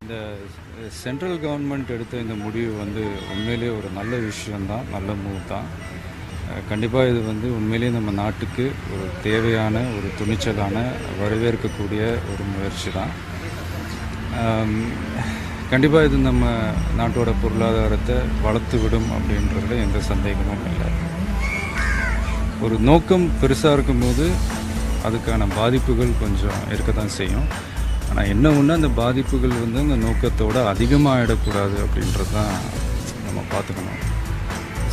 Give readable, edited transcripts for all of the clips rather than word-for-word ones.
இந்த central government எடுத்த இந்த முடிவு வந்து உண்மையிலேயே ஒரு நல்ல விஷயம்தான், நல்ல மூவ் தான். கண்டிப்பாக இது வந்து உண்மையிலேயே நம்ம நாட்டுக்கு ஒரு தேவையான ஒரு துணிச்சலான வரவேற்கக்கூடிய ஒரு முயற்சி தான். கண்டிப்பாக இது நம்ம நாட்டோட பொருளாதாரத்தை வளர்த்து விடும் அப்படின்றதுல எந்த சந்தேகமும் இல்லை. ஒரு நோக்கம் பெருசாக இருக்கும்போது அதுக்கான பாதிப்புகள் கொஞ்சம் இருக்க தான் செய்யும். ஆனால் என்ன ஒன்று, அந்த பாதிப்புகள் வந்து அந்த நோக்கத்தோடு அதிகமாக ஆகிடக்கூடாது அப்படின்றது தான் நம்ம பார்த்துக்கணும்.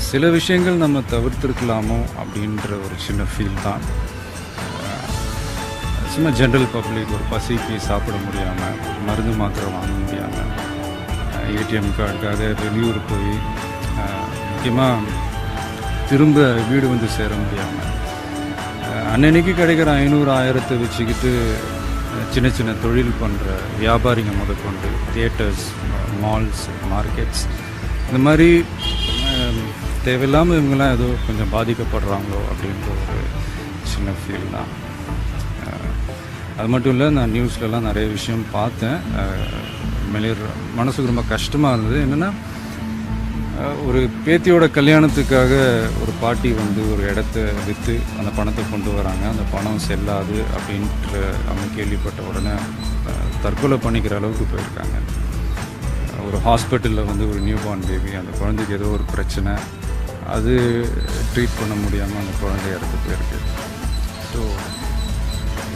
சில விஷயங்கள் நம்ம தவிர்த்துருக்கலாமோ அப்படின்ற ஒரு சின்ன ஃபீல் தான். சும்மா ஜென்ரல் பப்ளிக் ஒரு பசிக்கு சாப்பிட முடியாமல், மருந்து மாத்திரை வாங்க முடியாமல், ஏடிஎம் கார்டுக்காக வெளியூர் போய் முக்கியமாக திரும்ப வீடு வந்து சேர முடியாமல், அன்னன்னைக்கு கிடைக்கிற 500-1000 வச்சுக்கிட்டு சின்ன சின்ன தொழில் பண்ணுற வியாபாரிங்க முதற்கொண்டு தியேட்டர்ஸ், மால்ஸ், மார்க்கெட்ஸ், இந்த மாதிரி தேவையில்லாமல் இவங்கெல்லாம் ஏதோ கொஞ்சம் பாதிக்கப்படுறாங்களோ அப்படின்ற ஒரு சின்ன ஃபீல் தான். அது மட்டும் இல்லை, நான் நியூஸ்லலாம் நிறைய விஷயம் பார்த்தேன். மனசுக்கு ரொம்ப கஷ்டமாக இருந்தது. என்னென்னா, ஒரு பேத்தியோட கல்யாணத்துக்காக ஒரு பாட்டி வந்து ஒரு இடத்த விற்று அந்த பணத்தை கொண்டு வராங்க. அந்த பணம் செல்லாது அப்படின்ற அவங்க கேள்விப்பட்ட உடனே தற்கொலை பண்ணிக்கிற அளவுக்கு போயிருக்காங்க. ஒரு ஹாஸ்பிட்டலில் வந்து ஒரு நியூ பார்ன் பேபி, அந்த குழந்தைக்கு ஏதோ ஒரு பிரச்சனை, அது ட்ரீட் பண்ண முடியாமல் அந்த குழந்தை இறந்து போயிருக்கு. ஸோ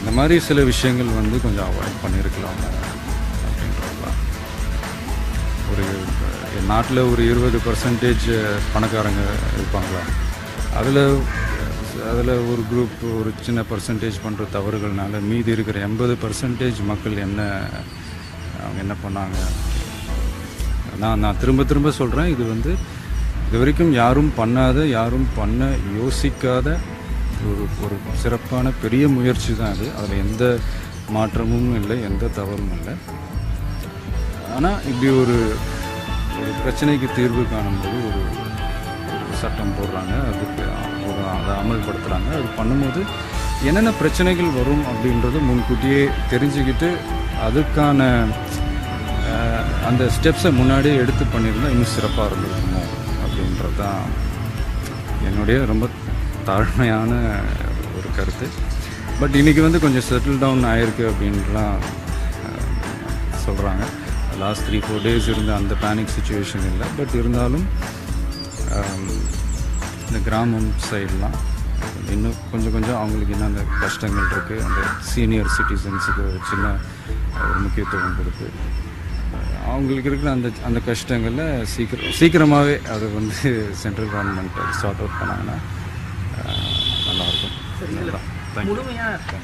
இந்த மாதிரி சில விஷயங்கள் வந்து கொஞ்சம் அவாய்ட் பண்ணியிருக்கலாம் அப்படின்றது தான். ஒரு நாட்டில் ஒரு 20% பணக்காரங்க இருப்பாங்களா, அதில் ஒரு குரூப் ஒரு சின்ன பர்சன்டேஜ் பண்ணுற தவறுகள்னால மீதி இருக்கிற 80% மக்கள் அவங்க என்ன பண்ணாங்க. நான் திரும்ப சொல்கிறேன், இது வந்து இது வரைக்கும் யாரும் பண்ணாத, யாரும் பண்ண யோசிக்காத ஒரு சிறப்பான பெரிய முயற்சி தான் அது. அதில் எந்த மாற்றமும் இல்லை, எந்த தவறும் இல்லை. ஆனால் இப்படி ஒரு பிரச்சனைக்கு தீர்வு காணும்போது ஒரு சட்டம் போடுறாங்க, அதுக்கு அதை அமல்படுத்துகிறாங்க. அது பண்ணும்போது என்னென்ன பிரச்சனைகள் வரும் அப்படின்றது முன்கூட்டியே தெரிஞ்சுக்கிட்டு அதுக்கான அந்த ஸ்டெப்ஸை முன்னாடியே எடுத்து பண்ணியிருந்தால் இன்னும் சிறப்பாக இருந்திருக்குமோ அப்படின்றது தான் என்னுடைய ரொம்ப தாழ்மையான ஒரு கருத்து. பட் இன்றைக்கி வந்து கொஞ்சம் செட்டில் டவுன் ஆகிருக்கு அப்படின்லாம் சொல்கிறாங்க. லாஸ்ட் 3-4 days இருந்த அந்த பேனிக் சுச்சுவேஷன் இல்லை. பட் இருந்தாலும் இந்த கிராமம் சைடெலாம் இன்னும் கொஞ்சம் அவங்களுக்கு இன்னும் அந்த கஷ்டங்கள் இருக்குது. அந்த சீனியர் சிட்டிசன்ஸுக்கு சின்ன ஒரு முக்கியத்துவம் கொடுத்து அவங்களுக்கு இருக்கிற அந்த கஷ்டங்களில் சீக்கிரமாகவே அதை வந்து சென்ட்ரல் கவர்மெண்ட் சார்ட் அவுட் பண்ணாங்கன்னா நல்லாயிருக்கும். தேங்க்யூ.